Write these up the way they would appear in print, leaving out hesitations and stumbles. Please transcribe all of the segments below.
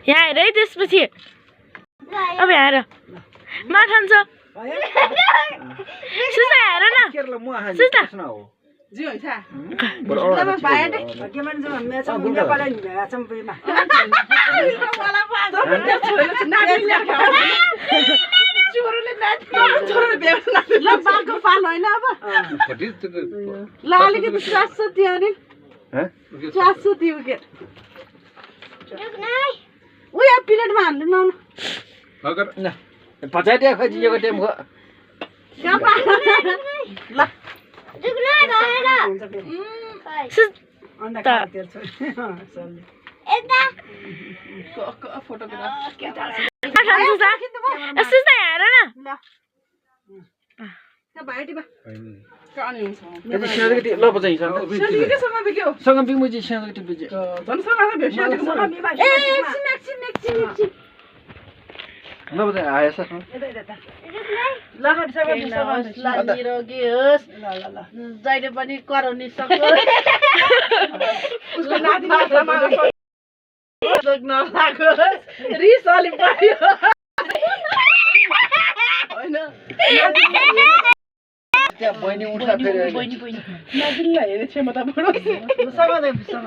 यहाँ हेर है त्यसपछि अब यहाँ हेर मा ठान्छ सुस्ता हेर न सुस्ता पचाइदियो खै जियोको टाइम खो जहिले पनि कराउनी सक्यो रिस अलि पर्यो हैन त्यहाँ बहिनी उठा फेरि नदिल्ला हेरे क्षमता बढोस्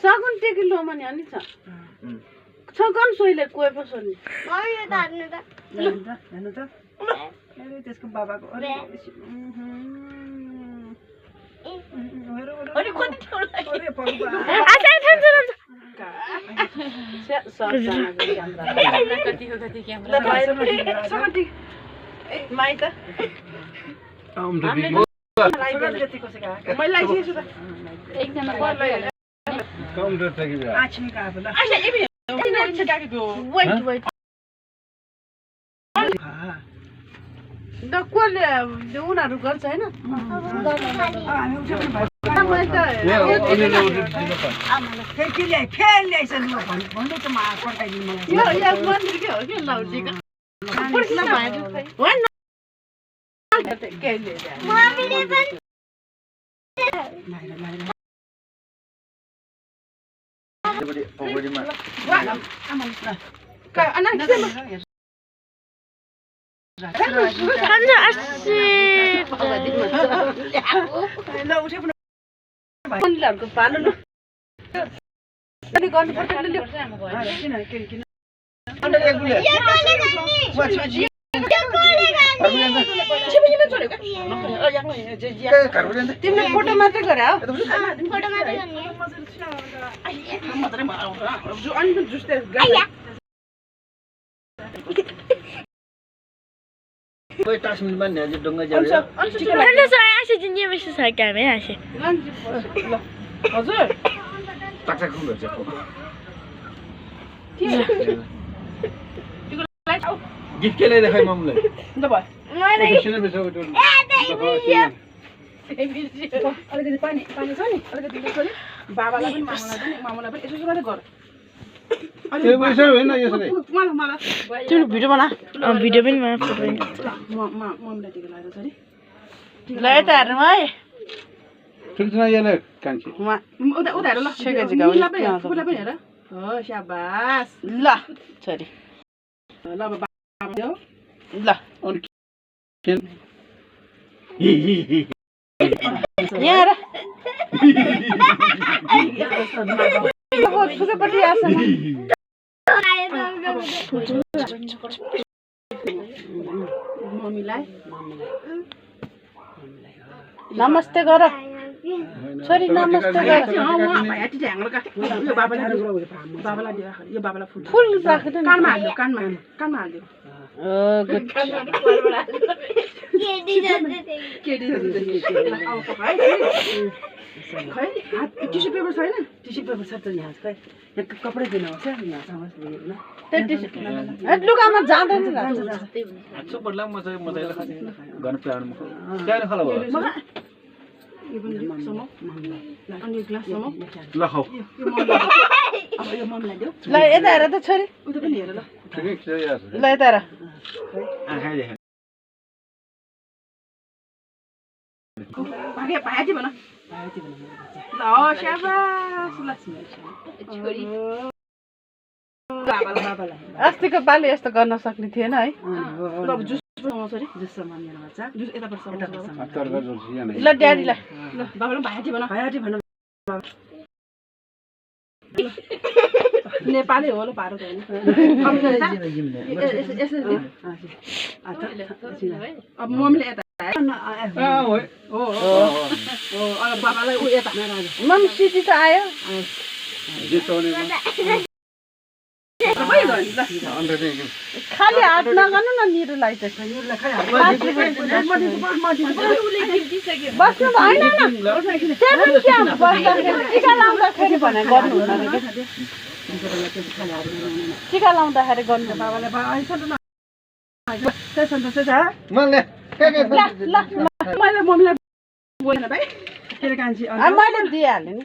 सगुन टेकिलो माने अनि छ सगुन सोइले कोइ पसोनी यो त हान्नु त हेर्नु त अरे त्यसको बाबाको अरे अरे कति ठोला अरे पगबा आछा ठन्छ कति क्यामेरा माइ त काउन्टर टेकिबा आछिन का बला अच्छा इबे वेट द कोले उनीहरु गर्छ हैन तिमीले फोटो मात्रै गरे हो फोटो मात्रै गर्ने जुस्ते कोई टास्मिल बन्ने अझै डुङ्गा जान्छ अन्त सय आसे जिन्ने बेसी छ क्यामे आसे हजुर टाक्सा खुल हुन्छ गिफ्ट के ल्याइदिए खै मम्मीले ल भयो मैले अलिकति पानी पानी छ नि अलिकति दिनु छोरी बाबालाई पनि मामालाई पनि यसो मात्रै गर त्यो पैसा होइन यसले मलाई तिम्रो भिडियो बना भिडियो पनि बना फोटो पनि मम्मीलाई टिका लगाएर छोरी ल यता हेर्नु है ठिक छ यसले कान्छी उता उता हेर ल फुपूलाई पनि हेर हो स्याबास ल छोरी ल अब बाबा देऊ ल यहाँ हेर फुपूपट्टि आएछ मम्मीलाई नमस्ते गर छोरी नमस्ते गर यो बाबालाई दियो यो बाबालाई फुल फुल राख्दैन कानमा हाल्यो कानमा हाल्यो गुड खै टिस्यु पेपर छैन टिस्यु पेपर छ त यहाँ खै यहाँ कपडै दिनुहोस् लुगामा जाँदैन सुपरलाई मजाले गर्न प्लान क्या खाला भयो यो पनि समो अनि यो ग्लास समो ल खाऊ अब यो मम्मीलाई देऊ ल यता हेर त छोरी उता पनि हेर ल ठिकै छ यार ल यता हेर आँखा देख भाग्य भन ल स्याबास ल बाबालाई अस्तिको पालि यस्तो गर्न सक्ने थिएन है ल जुस बनाउँछ रे जुस मम्मीलाई भन्छ जुस यताबाट ल ड्याडीलाई ल बाबालाई भाइटी भन नेपाली हो ल भारत होइन अब मम्मीले यता हो अब बाबालाई उ यता मम्मी सिटी त आयो खाली हात नगर्नु न निरुलाई चाहिँ बस्नु भएन टिका लाउँदाखेरि भने गर्नुहुन्न टिका लाउँदाखेरि गर्नु बाबालाई मैले मम्मीलाई बोलेन भाइ फेरि कान्छी मैले दिइहालेँ नि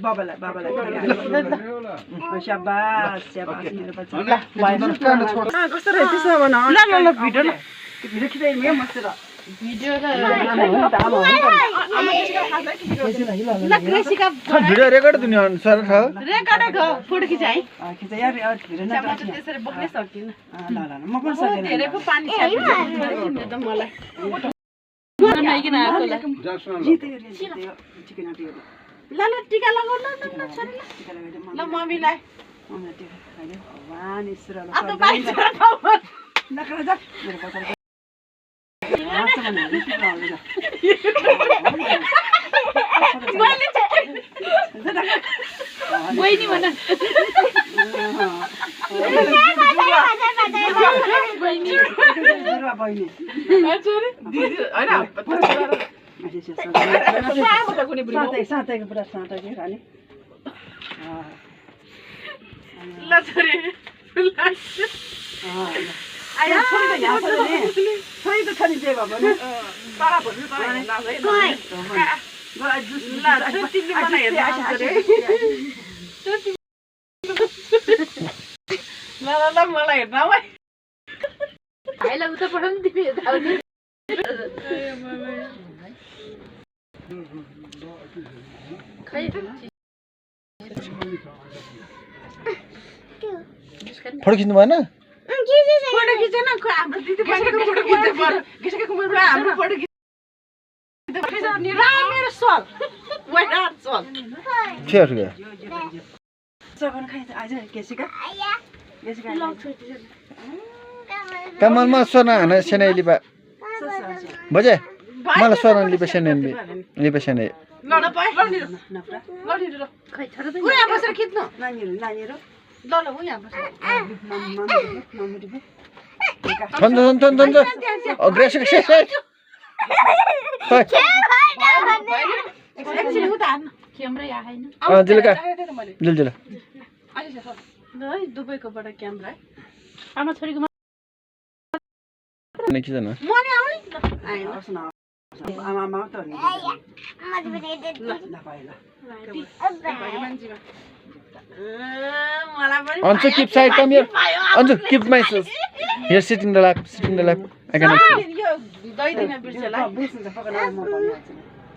बाबालाई स्याबास मेरो बच्चा कस्तो रहेछ त्यसो भन ल भिडियो भिडियो खिचाइदिनु मस्त र भिडियो भिडियो रेकर्ड दिनु अनुसार छ रेकर्ड फोटो खिचाइ खिचाइ यार त्यसरी बोक्नै सक्दिन ल म पनि सक्दिनँ धेरै पो पानी छाड्नु त मलाई नआइकिन आएको ल ल टिका लगाउ ल छोरी ल मम्मीलाई भगवान ईश्वर अब पानी नखरा जा मेरो बच्चा बहिनी भन सातैको पुरा साँटा के खाने ल छोरी छोरी त छोरी जे भए पनि ल मलाई हेर्न है भाइलाई उता पठाउनु तिमी फोटो खिच्नु भएन फोटो खिचेन हाम्रो दिदी बहिनीको फोटो खिच्दै पर्यो घिसकेको उमेरमा हाम्रो फोटो मेरो सल वेट सल छेर गयो सबन खाइ आज केसिका कमलमा सोना हाना सेनाइली बा बजे मलाई सोना लिबे सेनाइली लिबे सेनाइ ल खै छोरा त यहाँ बसेर खिच्नु नानीहरु ल उ यहाँ बसेर थन अग्रेसिभ एकछिन उता हान्नु क्यामेरा यहाँ हैन जिल्का जिल ल है दुबईकोबाट क्यामेरा आमा छोरीको खिचन म नि आउने होस् न आमा आमा त नि ल ल भाइ ल मलाई पनि Anju, keep side, come here. Anju, keep my sis. Here, sit in the lap, sit in the lap. I cannot see. यो दही दिन बिर्सेला बुझ्नु त पक्का म भन्छु